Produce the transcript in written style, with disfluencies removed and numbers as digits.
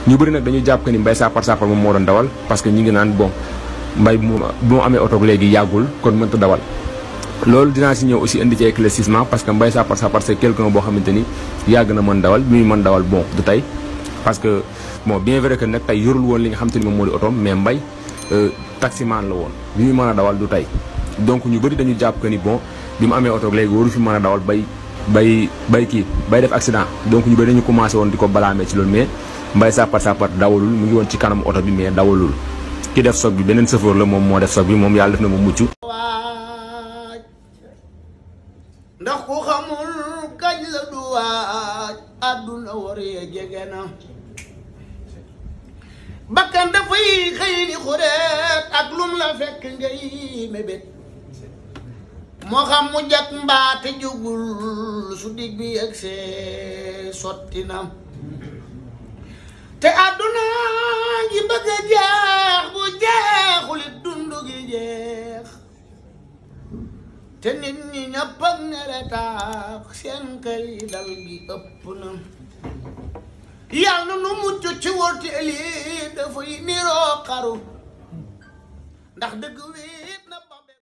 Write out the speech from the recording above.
ñu bëri nag dañu jàpp que ni Mbaye Sapar moom moo doon dawal parce que ñi ngi naan bon Mbaye bu mu amee oto léegi yàggul kon mënta dawal. loolu dinaa si ñëw aussi indi ci éclaircissement parce que Mbaye Sapar c'est quelqu'un boo xamante ni yàgg na mën dawal bi muy mën dawal bon du tey parce que bon bien vrai que nag tey yorul woon li nga xamante ni moom moo di otoom mais Mbaye taximan la woon bi muy mën a dawal du tey donc ñu bëri dañu jàpp que ni bon bi mu amee oto léegi waru fi mën a dawal bay def accident donc ñu bëri dañu commencé woon di ko balaamee ci loolu mais Mbaye Sapar dawalul mu ngi woon ci kanam oto bi mais dawalul ki def soog bi beneen chauffeur la moom moo def soog bi moom yàlla def na mu mucc. ndax ku xamul kañ la du waaj àdduna waree jege na bakkan dafay xëy ni xureet ak lum la fekk ngay mébét moo xam mu jak mbaate jugul su dig bi yegsee sotti na te àdduna ngi bëgg a jeex bu jeexulit dundu gi jeex te nit ñi ñëpp ak neretaax seen kër yi dal gi ëpp na yàlla nu mucc ci wërti lii dafay niroo xaru ndax dëgg wi